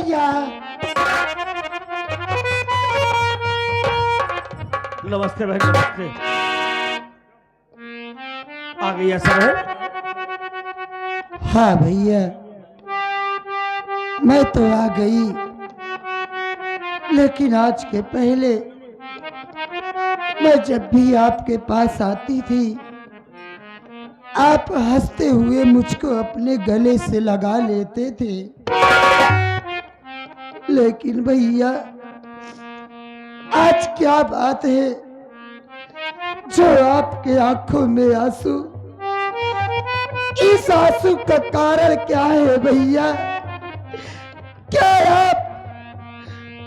भैया। नमस्ते भाई, नमस्ते। आ गई ऐसा है? हाँ भैया, मैं तो आ गई, लेकिन आज के पहले मैं जब भी आपके पास आती थी, आप हंसते हुए मुझको अपने गले से लगा लेते थे। लेकिन भैया, आज क्या बात है जो आपके आंखों में आंसू? इस आंसू का कारण क्या है भैया? क्या आप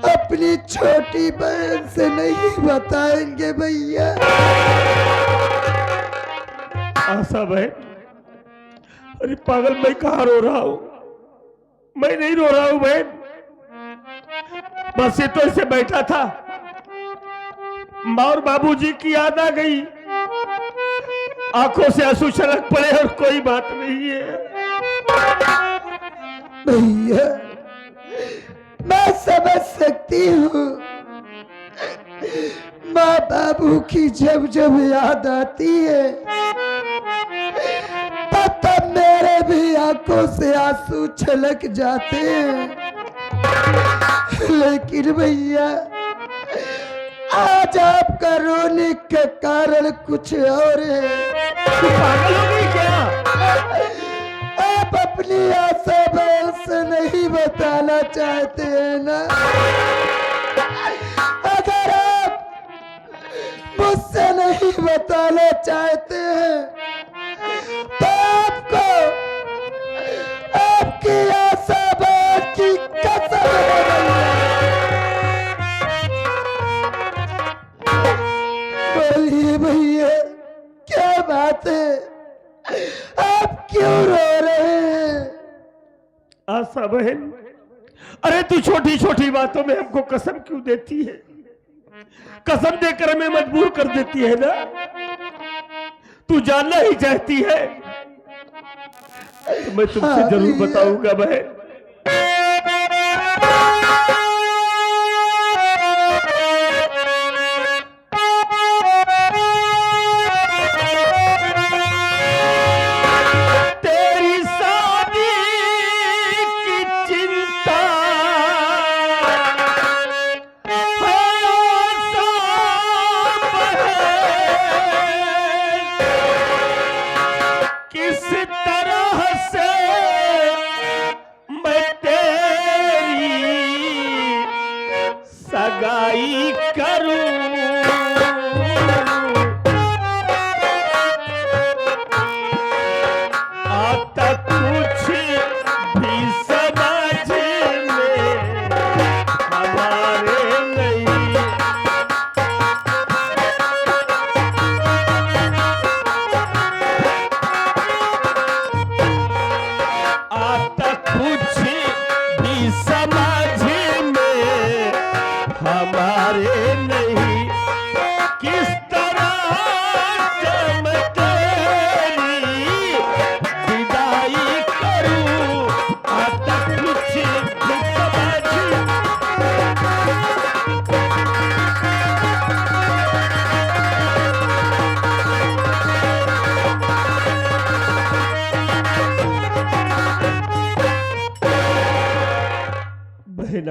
अपनी छोटी बहन से नहीं बताएंगे भैया? आशा बहन, अरे पागल, मैं कहाँ रो रहा हूँ? मैं नहीं रो रहा हूँ बहन, बस ये तो ऐसे बैठा था, माँ और बाबूजी की याद आ गई, आंखों से आंसू छलक पड़े और कोई बात नहीं है। भैया, मैं समझ सकती हूँ, माँ बाबू की जब जब याद आती है तब मेरे भी आंखों से आंसू छलक जाते हैं। लेकिन भैया, आज आपका रोने का कारण कुछ और है। तू पागल हो गई क्या? आप अपनी आशा बहन से नहीं बताना चाहते हैं ना? अगर आप मुझसे नहीं बताना चाहते हैं तो आपको आपकी आशा बहन की कसम है। बोलिए भैया, क्या बात है? आप क्यों रो रहे हैं? आशा बहन, अरे तू छोटी छोटी बातों में हमको कसम क्यों देती है? कसम देकर हमें मजबूर कर देती है ना? तू जानना ही चाहती है तो मैं तुमसे जरूर बताऊंगा बहन।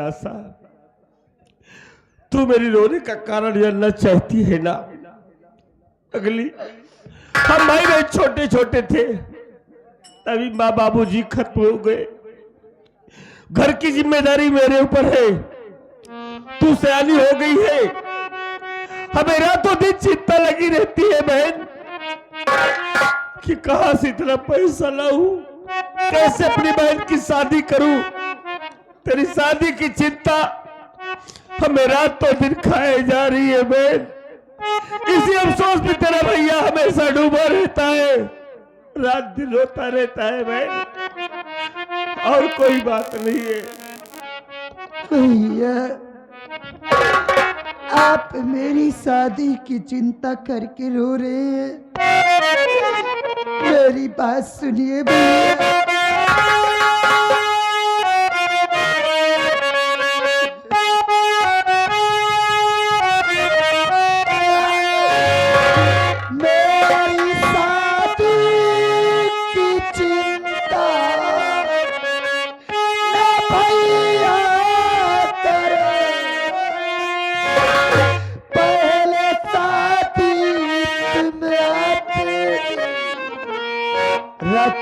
आशा, तू मेरी रोने का कारण जानना चाहती है ना? अगली हम भाई बहन छोटे छोटे थे, तभी माँ बाबूजी खत्म हो गए। घर की जिम्मेदारी मेरे ऊपर है, तू सयानी हो गई है, हमें रातों दिन चिंता लगी रहती है बहन कि कहां से इतना पैसा लाऊं, कैसे अपनी बहन की शादी करूं। तेरी शादी की चिंता हमें रातों दिन खाए जा रही है बहन। इसी अफसोस में तेरा भैया हमेशा डूबा रहता है, रात दिन रोता रहता है बहन, और कोई बात नहीं है। भैया, आप मेरी शादी की चिंता करके रो रहे हैं? मेरी बात सुनिए भैया।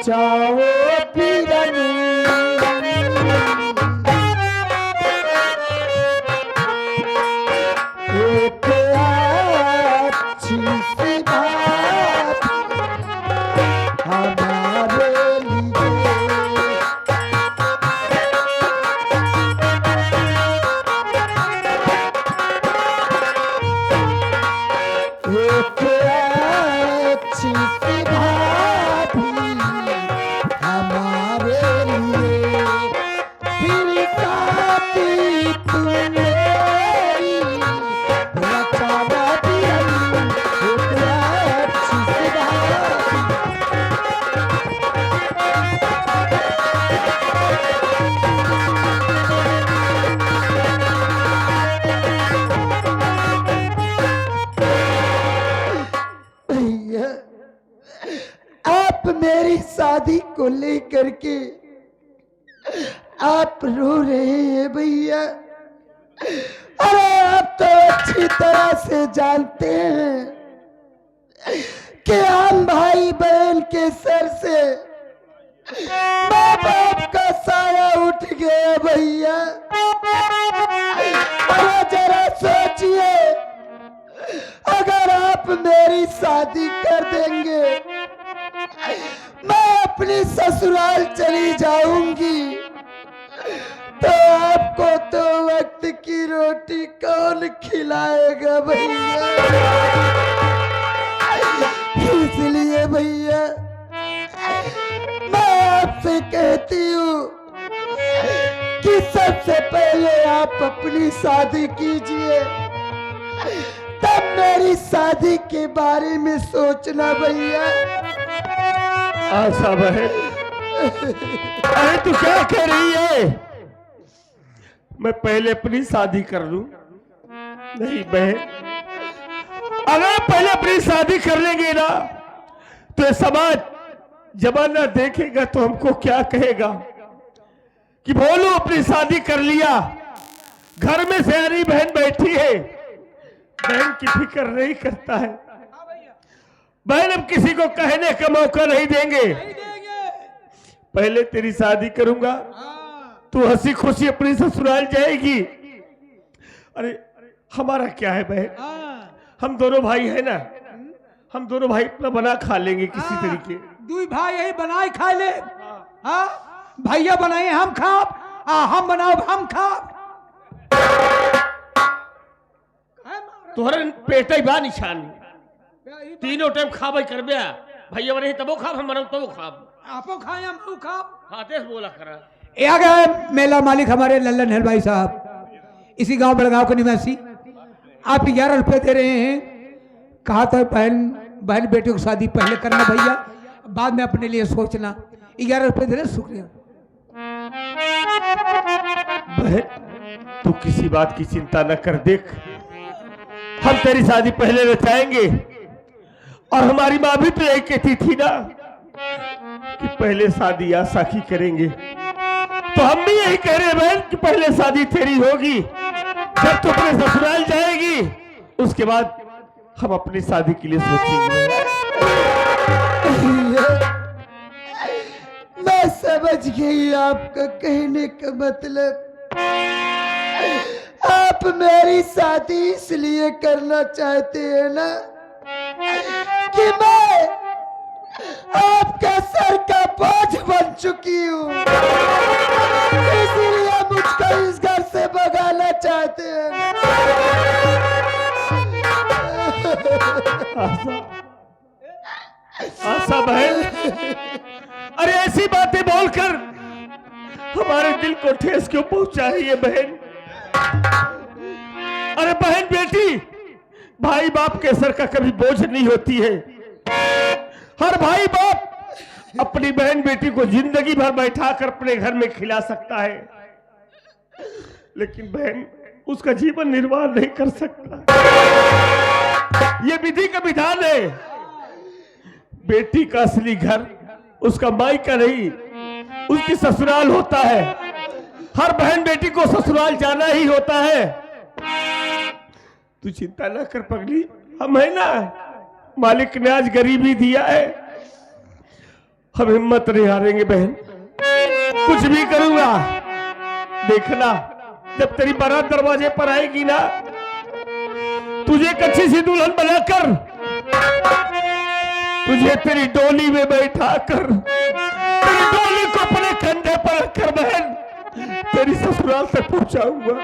बचाओ पीरनी एक अच्छी सी बात हमारे लिए एक अच्छी सी बात हमारे लिए फिर साथी तुमने बचाना दिया एक अच्छी सी बात भैया आप मेरी शादी को लेकर के आप रो रहे हैं भैया। अरे आप तो अच्छी तरह से जानते हैं कि हम भाई बहन के सर से माँ बाप का साया उठ गया भैया। अरे जरा सोचिए अगर आप मेरी शादी कर देंगे मैं अपनी ससुराल चली जाऊंगी तो आपको तो वक्त की रोटी कौन खिलाएगा भैया। इसलिए भैया मैं आपसे कहती हूँ कि सबसे पहले आप अपनी शादी कीजिए तब मेरी शादी के बारे में सोचना भैया। आशा बहन, अरे तू क्या कह रही है? मैं पहले अपनी शादी कर लूं? नहीं बहन, अगर पहले अपनी शादी कर लेंगे ना तो ये समाज जमाना देखेगा तो हमको क्या कहेगा कि बोलो अपनी शादी कर लिया, घर में सियारी बहन बैठी है, बहन की फिक्र नहीं करता है। बहन अब किसी को कहने का मौका नहीं देंगे। पहले तेरी शादी करूंगा, तू हंसी खुशी अपनी ससुराल जाएगी। अरे हमारा क्या है बहन, हम दोनों भाई है ना, हम दोनों भाई अपना बना खा लेंगे किसी तरीके। दुई भाई यही बनाए खा ले। हाँ भैया बनाए हम खाब, हम बनाओ हम खाब। तोहरे पेट ही बा निशान, तीनों टाइम खाब कर बे। भैया बने तबो खाब, हम बनाओ तबो खाब, आपो खाए हम खाब। हाथे से बोला करा। ये आ गए मेला मालिक हमारे लल्लन है भाई साहब, इसी गांव बड़गांव के निवासी। आप 11 रुपए दे रहे हैं। कहा था बहन बेटी की शादी पहले करना भैया, बाद में अपने लिए सोचना। 11 रुपए दे रहे, शुक्रिया। बहन तू किसी बात की चिंता न कर, देख हम तेरी शादी पहले रचाएंगे। और हमारी माँ भी तो यही कहती थी ना कि पहले शादी आशा की करेंगे, तो हम भी यही कह रहे हैं बहन कि पहले शादी तेरी होगी, जब तू अपने ससुराल जाएगी उसके बाद हम अपनी शादी के लिए सोचेंगे। मैं समझ गई आपका कहने का मतलब। आप मेरी शादी इसलिए करना चाहते हैं ना कि मैं आपका सर का बोझ बन चुकी हूँ, इसीलिए मुझको इस घर से भगाना चाहते हैं। आशा बहन, अरे ऐसी बातें बोलकर हमारे दिल को ठेस क्यों पहुंचा रही है बहन? अरे बहन बेटी भाई बाप के सर का कभी बोझ नहीं होती है। हर भाई बाप अपनी बहन बेटी को जिंदगी भर बैठा कर अपने घर में खिला सकता है, लेकिन बहन उसका जीवन निर्वाह नहीं कर सकता। ये विधि का विधान है। बेटी का असली घर उसका मायका नहीं, उसकी ससुराल होता है। हर बहन बेटी को ससुराल जाना ही होता है। तू चिंता ना कर पगली, हम है ना, मालिक ने आज गरीबी दिया है, हम हिम्मत नहीं हारेंगे बहन, कुछ भी करूंगा। देखना जब तेरी बारात दरवाजे पर आएगी ना, तुझे एक अच्छी सी दुल्हन बनाकर तुझे तेरी डोली में बैठाकर तेरी डोली को अपने कंधे पर रखकर बहन तेरी ससुराल से पहुंचाऊंगा।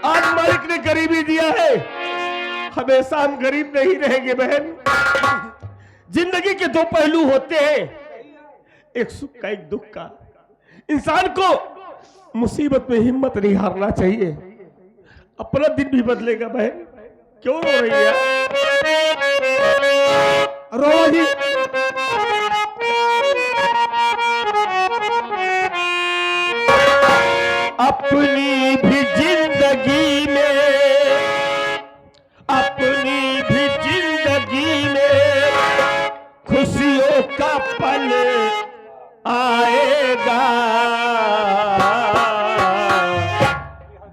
आज मालिक ने गरीबी दिया है, हमेशा हम गरीब नहीं रहेंगे बहन। जिंदगी के दो पहलू होते हैं, एक सुख का एक दुख का। इंसान को मुसीबत में हिम्मत नहीं हारना चाहिए। अपना दिन भी बदलेगा बहन। क्यों रो रही है? रो ही। अपनी भी जिंदगी में, अपनी भी जिंदगी में खुशियों का पल आएगा,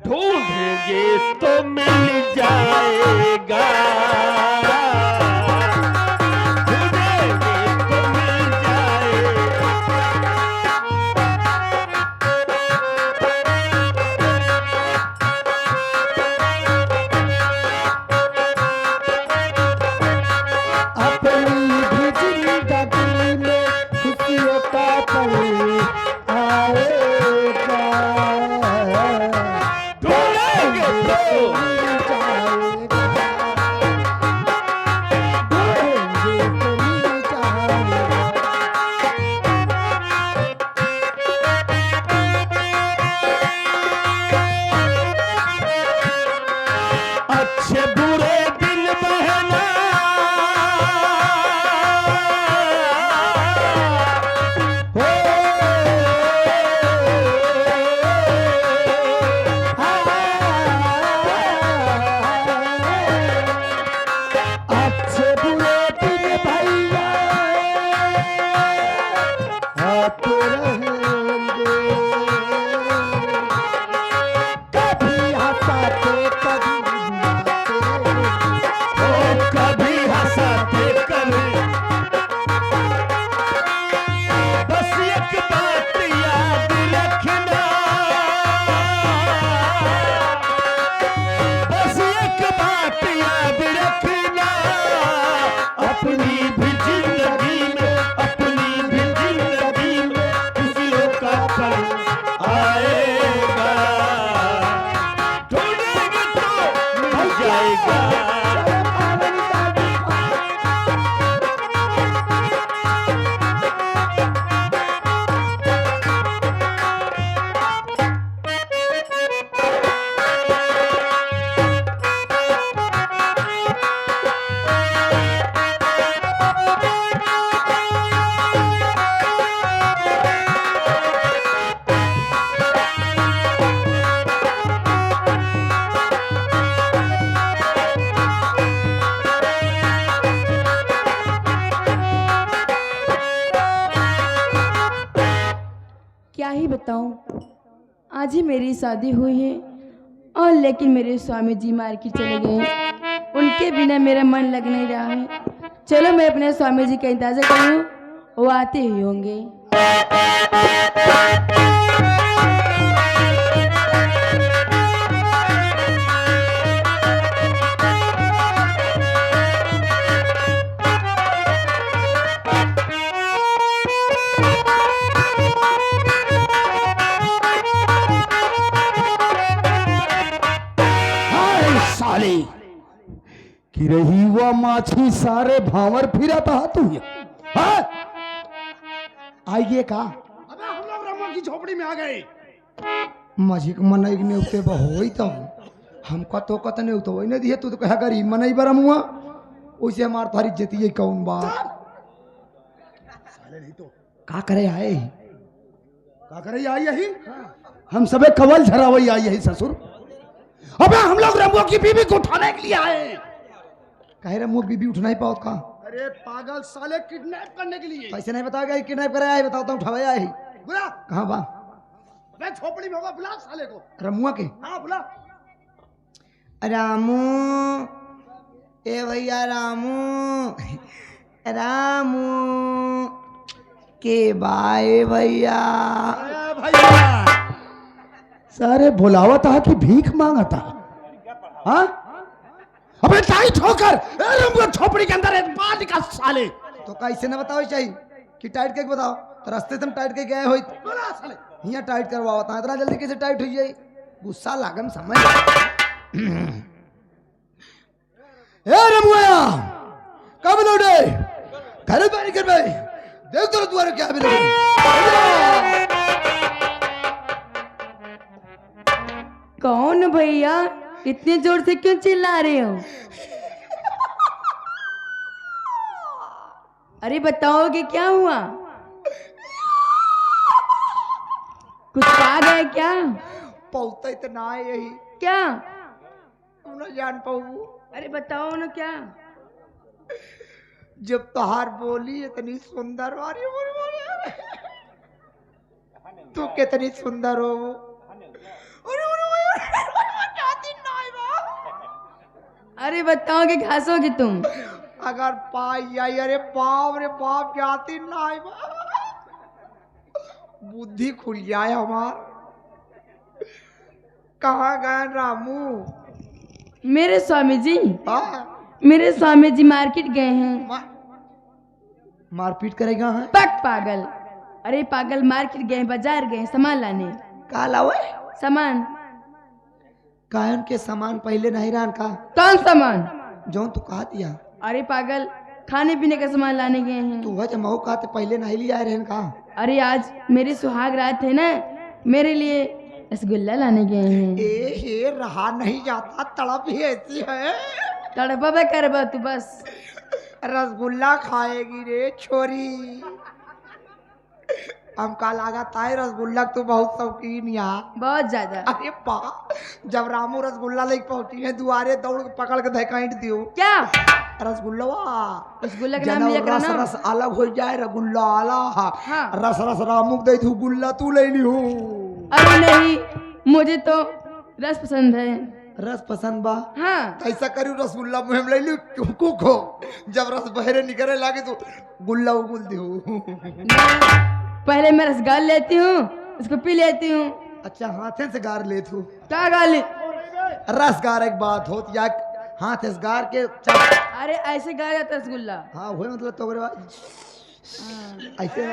ढूंढेंगे तो मिल जाएगा, ढूंढेंगे तो मिल जाएगा। अपनी भी जिंदगी में खुशियों का पल आएगा, ढूंढेंगे तो मिल जाएगा, ढूंढेंगे तो मिल जाएगा। अच्छे बुरे दिन बहना, हो अच्छे बुरे दिन भैया आते रहेंगे, कभी हंसाते कभी रुलाते, ओ कभी हंसाते कभी, बस एक बात याद रखना, बस एक बात याद रखना, अपनी भी जिंदगी में, अपनी भी जिंदगी में खुशियों का पल आएगा, ढूंढेंगे तो मिल जाएगा। क्या ही बताऊं, आज ही मेरी शादी हुई है और लेकिन मेरे स्वामी जी मार के चले गए हैं। उनके बिना मेरा मन लग नहीं रहा है। चलो मैं अपने स्वामी जी का इंतजार करूं, वो आते ही होंगे। साले कि रही हुआ माछी सारे भावर फिरा था तू ये, हाँ? आइए का अबे हम लोग रमो की झोपड़ी में आ गए। मजिक मनई ने उते बहोई तो हमका तो कत नहीं तो वही नहीं दिए, तू तो कहा गरीब मनई बरम हुआ उसे हमार थारी जतिये कौन बात साले नहीं तो का करे आए का करे आई यही। हम सबे कवल झरावई आई यही ससुर। अबे हम लोग रमो की बीबी को उठाने के लिए आए हैं। कहे रमो बीबी उठ नहीं पाओ का अरे पागल साले, किडनैप करने के लिए। कैसे नहीं बताओगे किडनैप करे आए, बताओ तो उठावे आए बुला। कहाँ बा अबे झोपड़ी में होगा, बुला साले को। रमुआ के हाँ बुला। रामू ए भैया रामू रामू के बाए भैया। सारे बुलावा था कि भीख मांगा था। हाँ अबे टाइट होकर झोपड़ी के अंदर एक बात का साले। तो कैसे न बताओ चाहिए कि टाइट करके बताओ। तो रास्ते से हम टाइट के गए हो यहाँ टाइट करवाओ था। इतना जल्दी कैसे टाइट हो जाए? गुस्सा लागम समझ। ए रमुआ कब लौटे? घर बारी कर भाई देख तो तुम्हारे क्या भी लगे। कौन भैया इतने जोर से क्यों चिल्ला रहे हो? अरे बताओगे क्या हुआ? कुछ पा गए क्या? पौता इतना है यही क्या? तुम ना जान पाऊ। अरे बताओ ना क्या? जब तोहार बोली इतनी सुंदर वाली तू कितनी सुंदर हो। अरे बताओगे घासोगे तुम? अगर पाई आई अरे बाप रे बाप जाती नाई बुद्धि खुल जाए हमार। कहाँ गए रामू? मेरे स्वामी जी हाँ? मेरे स्वामी जी मार्केट गए हैं। मारपीट करेगा है? पक पागल। अरे पागल मार्केट गए बाजार गए सामान लाने। का लावे? सामान। कायन के सामान पहले नहीं रहन का? कौन सामान? जो तू कहा दिया। अरे पागल खाने पीने का सामान लाने गए हैं। तू वह जमाऊ कहते पहले नहीं लिया रहन का? अरे आज मेरी सुहाग रात है ना, मेरे लिए रसगुल्ला लाने गए हैं। ए रहा नहीं जाता तड़प ही ऐसी है। तड़पा करबा तू बस। रसगुल्ला खाएगी रे छोरी। हमका लगा ताई रसगुल्ला तू बहुत शौकीन यहाँ। बहुत ज्यादा। अरे पा जब रामू रसगुल्ला लेके पहुंची है दुआरे दौड़ के पकड़ के धकाइट दियो। क्या? रसगुल्ला रसगुल्ला का नाम लिया करो रस ना। रस अलग हो जाए रसगुल्ला आला। हाँ। रस रस रामू दे दू गुल्ला तू ले ली हो। अरे नहीं मुझे तो रस पसंद है। रस पसंद बा? हाँ। ऐसा करी रसगुल्ला मुँह में ले ली को जब रस बहरे निकले लागे तो गुल्ला उगुल दो। पहले मैं रस गाल लेती हूँ उसको पी लेती हूँ। अच्छा हाथे से गार ले तू? क्या गाली? रस गार एक बात होती या हाथ से गार के अरे ऐसे गाया जाता रसगुल्ला। हाँ वही मतलब तो ऐसे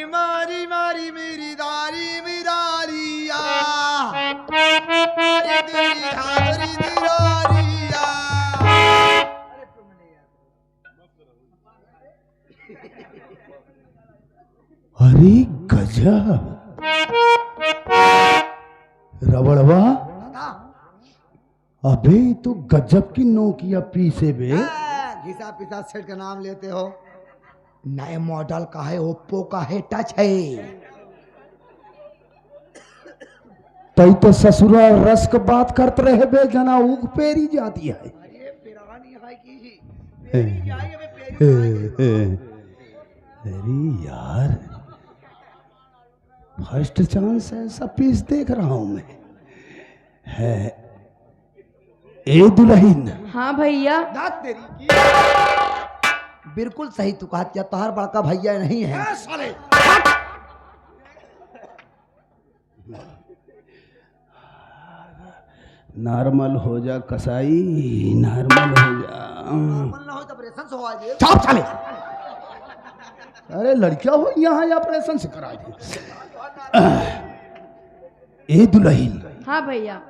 मारी मारी मेरी दारी मिरारिया अरे गजब रबड़वा। अबे तो गजब की नोकिया पीसे बे। घिसा पिसा सेट का नाम लेते हो। नए मॉडल का है ओप्पो का है टच है। तई तो ससुरा रस का बात करते रहे बे जना उग पेरी जाती है। अरे यार फर्स्ट चांस ऐसा पीस देख रहा हूं मैं। है ए दुल्हन। हाँ भैया। बिल्कुल सही तू कहा क्या तोहार बड़का भैया नहीं है। नॉर्मल हो जा कसाई नॉर्मल हो जा। चाप साले। अरे लड़कियां हो यहाँ ऑपरेशन से करा दे। ए दुल्हन। हाँ भैया।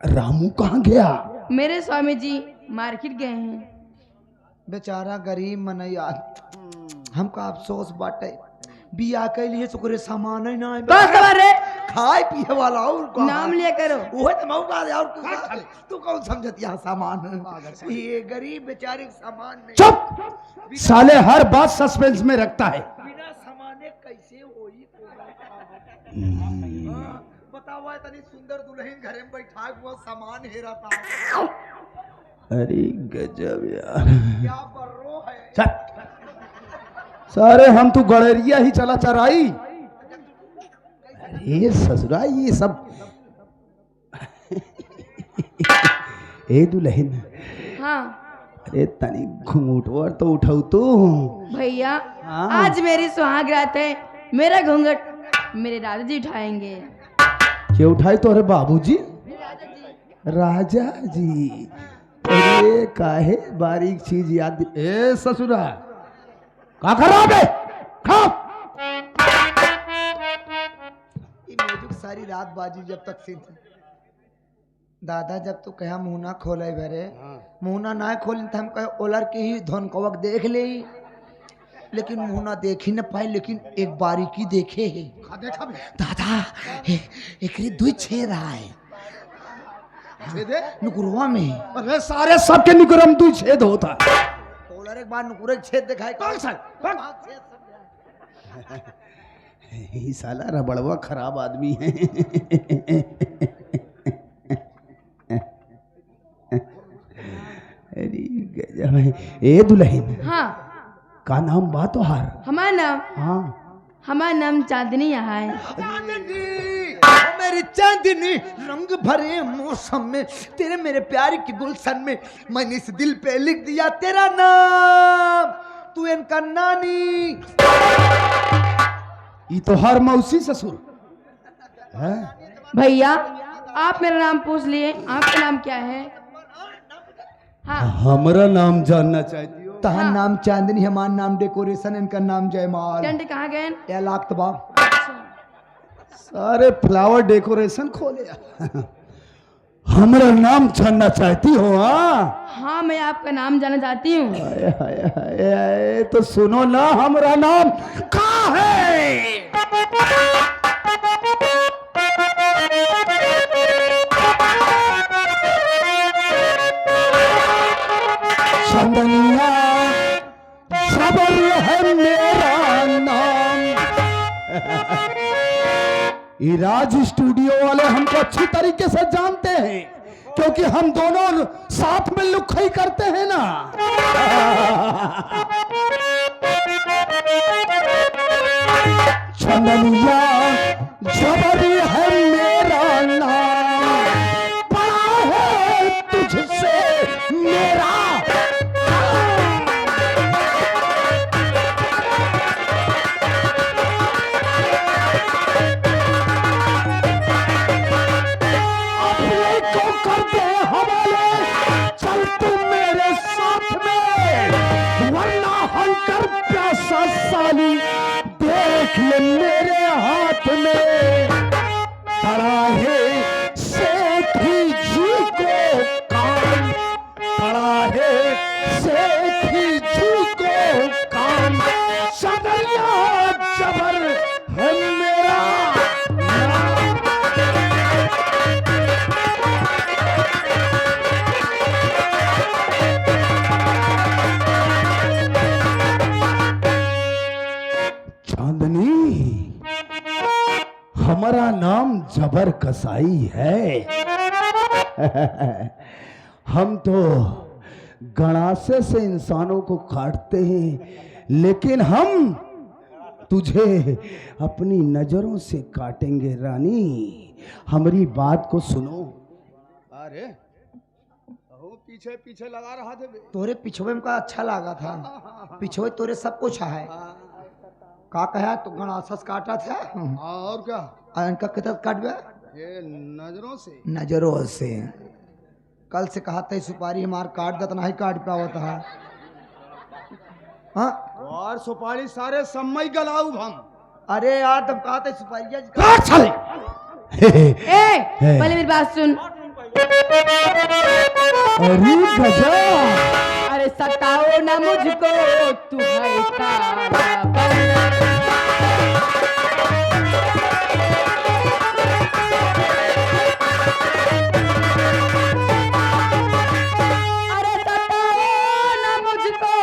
रामू कहाँ गया? मेरे स्वामी जी मार्केट गए हैं। बेचारा गरीब मनैया हमका अफसोस बाटे बिया के लिए सुकरे सामान ही ना रे खाए पिए वाला और नाम लिया करो। वो तो मौका और तू कौन समझती है सामान? ये गरीब बेचारे सामान नहीं। चुप साले हर बात सस्पेंस में रखता है। बिना सामाने कैसे होई? बताओ इतनी सुंदर दुल्हन घर में बैठा हुआ सामान हेरा था। अरे गजब यार। क्या बर्रो है? चल सारे हम तो गड़ेरिया ही चला चराई। अरे ससुरा ये सब। ए दुल्हन। हाँ। ए तनी घूंघट तो उठाऊ तू। भैया हाँ। आज मेरी सुहाग रात है, मेरा घूंघट मेरे दादाजी उठाएंगे। क्या उठाई तो? अरे बाबूजी, राजा जी, अरे काहे बारीक चीज याद। ए ससुरा का खराब है, खाओ। ये म्यूजिक सारी रात बाजी जब तक सीध। दादा जब तो कहा मुंह ना खोले भरे, मुंह ना खोल तो हम कहे ओलर के ही धन कवक देख ले, लेकिन मुंह ना देख ही न पाए, लेकिन एक बारीकी देखे है। देखा दादा एक दुई छे रहा है नुकुरवा में। अरे सारे सबके नुकुरम दुई छेद होता। ओलर एक बार नुकुरे छेद दिखाए कौन सा? ये साला रबड़वा खराब आदमी है। अरे गजब है। ए दुल्हन, हाँ का नाम बा तोहार? हमारा नाम, हाँ हमारा नाम चांदनी यहाँ है। चांदनी, मेरी चांदनी, रंग भरे मौसम में तेरे मेरे प्यार की गुलशन में मैंने इस दिल पे लिख दिया तेरा नाम, तू इनका नानी। ये तो हर मौसी ससुर है। भैया आप मेरा नाम पूछ लिए, आपका नाम क्या है? हाँ हमारा नाम जानना चाहती हो? तहां हाँ। नाम चांदनी, हमारा नाम डेकोरेशन, इनका नाम जयमाल। टेंट कहाँ गए? या लाख तबाब सारे फ्लावर डेकोरेशन खोले। हमारा नाम जानना चाहती हो? हाँ मैं आपका नाम जानना चाहती हूँ। हाय हाय हाय हाय, तो सुनो ना, हमारा नाम का है। चंदनिया सबर है मेरा नाम। ये राज स्टूडियो वाले हमको अच्छी तरीके से जानते हैं, क्योंकि हम दोनों साथ में लुखई करते हैं ना। चंदनिया जबर है मेरा नाम, बड़ा है तुझसे मेरा। अपने को करते हवाले, चल तू मेरे साथ में, वरना हंकर प्यासा साली देख ले मेरे हाथ में। पड़ा है सेठी जी को काम, पड़ा है सेठी जी को काम, सदरिया जबर है मेरा नाम। चांदनी, हमारा नाम जबर कसाई है। हम तो गणासे से इंसानों को काटते हैं, लेकिन हम तुझे अपनी नजरों से काटेंगे रानी। हमारी बात को सुनो। अरे पीछे पीछे लगा रहा थे। तोरे पिछवे में का अच्छा लगा था, पिछवे तोरे सब कुछ है। का कहा तो गणासस काटा था और क्या इनका कितना काट गया? ये नजरों से। नजरों से कल से कहा था सुपारी हमार काट देता नहीं काट पावत है। हाँ और सुपारी सारे समय गलाऊ हम। अरे यार तब कहा था सुपारी काट साले। पहले मेरी बात सुन। अरे गजब। अरे सताओ ना मुझको, तू है काला बंदर। अरे सताओ ना मुझको,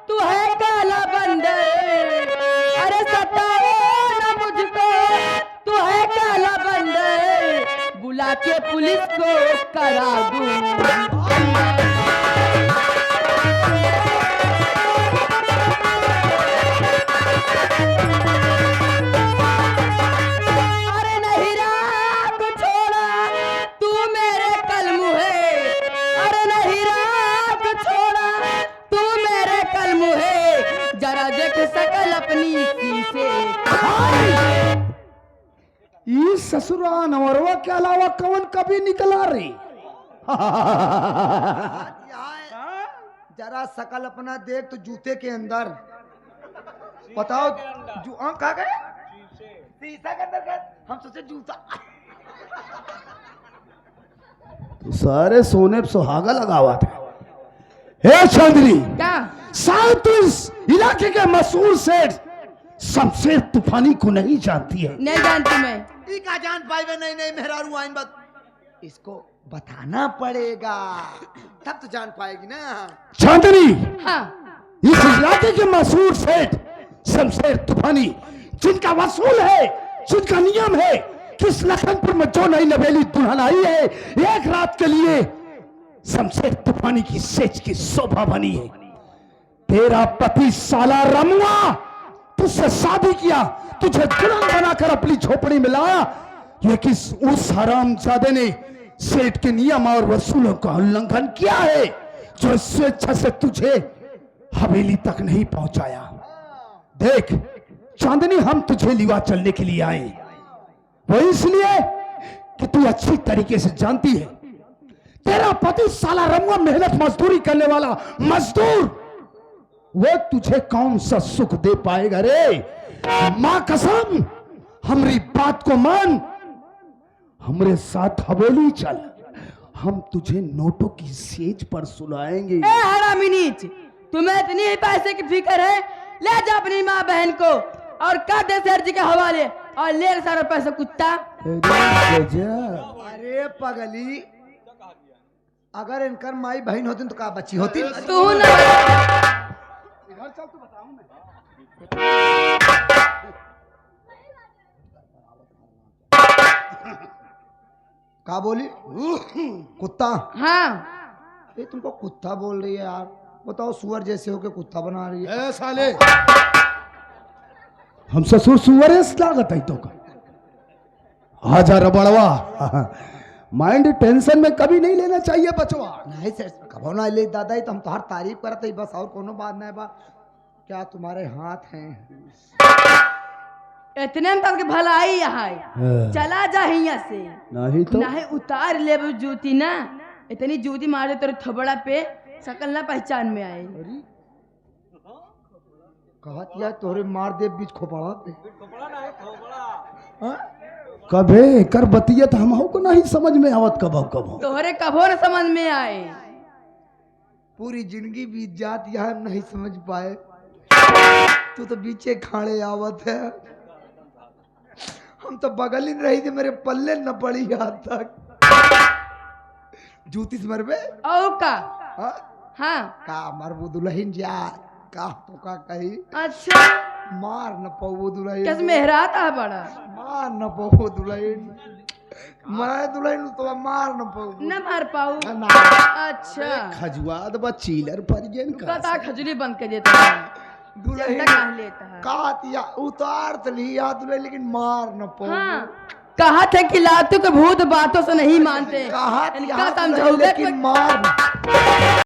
तू है काला बंदर। अरे सताओ ना मुझको, तू है काला बंदर। बुला के पुलिस को करा दूं। ये ससुरा नवरवा के अलावा कौन कभी निकला रे? जरा शकल अपना देख तो जूते के अंदर बताओ कहा गए शीशा के अंदर गए, हम सोचे जूता। तो सारे सोने पे सुहागा लगा हुआ था। हे चंद्री, क्या? शायद तू इस इलाके के मशहूर सेठ शमशेर तूफानी को नहीं जानती है। नहीं जानती मैं। का जान पाए नहीं नहीं मेहरारू आइन बात इसको बताना पड़ेगा तब तो जान पाएगी ना। चांदनी, हाँ। इस इलाके के मशहूर सेठ शमशेर तूफानी जिनका वसूल है, जिनका नियम है, किस लखनपुर में जो नई नवेली दुल्हन आई है, एक रात के लिए शमशेर तूफानी की सेज की शोभा बनी है। तेरा पति साला रमुआ तुझसे शादी किया, तुझे दुल्हन बनाकर अपनी झोपड़ी में लाया, लेकिन उस हरामजादे ने सेठ के नियम और वसूलों का उल्लंघन किया है, जो स्वेच्छा से तुझे हवेली तक नहीं पहुंचाया। देख चांदनी, हम तुझे लिवा चलने के लिए आए, वो इसलिए कि तू अच्छी तरीके से जानती है तेरा पति साला रमुआ मेहनत मजदूरी करने वाला मजदूर, वो तुझे कौन सा सुख दे पाएगा रे? मां कसम, हमारी बात को मान, हमरे साथ हवेली चल, हम तुझे नोटों की सेज पर सुलाएंगे। ए हरामी नीच, तुम्हें इतनी ही पैसे की फिक्र है? ले जा अपनी माँ बहन को और कर दे सर जी के हवाले और ले सारा पैसा कुत्ता। अरे पगली, अगर इनकर माई बहन होती तो का बच्ची होती? तू ना का बोली? कुत्ता? हाँ। ये तुमको कुत्ता बोल रही है यार, बताओ सुअर जैसे हो के कुत्ता बना रही है। साले, हम ससुर सुअर लागत है तो का आजा रबड़वा। माइंड टेंशन में कभी नहीं लेना चाहिए बचवा। नहीं सर, कभो ना ले दादा, तो हम तुम्हार तारीफ करते बस, और कोनो बात नहीं बा। क्या तुम्हारे हाथ हैं? इतने में तक भलाई यहाँ चला जा यहाँ से, नहीं तो नहीं उतार ले वो जूती ना, इतनी जूती मारे तेरे थोबड़ा पे शकल ना पहचान में आए। कहत या तोरे मार दे बीच खोपड़ा पे। कभे कर बतियत हम को नहीं समझ में आवत कब कब तोहरे कभो न समझ में आए। पूरी जिंदगी बीत जात यह नहीं समझ पाए, तू तो बीचे खाड़े आवत है। हम तो बगल ही रही थी, मेरे पल्ले न पड़ी यहाँ तक। जूती से मरबे ओ का? हाँ। का मरबू दुल्हन जा का तो का कही? अच्छा, मार न पाऊ दुल्हन, कैसे मेहराता बड़ा? मार न पाऊ दुल्हन, मैं दुल्हन तो मार न पाऊ, न मार पाऊ। ना। अच्छा, खजुआत बा चीलर पर गेन का बता खजूरी बंद कर देता है। दुल्हन जनता कहाँ लेता है? कातिया उतार तो लिया दुल्हन, लेकिन मार न पाऊ। हाँ, कहा थे कि लातू के भूत बातों से नहीं मानते। कहा इनका समझौता लेकिन मार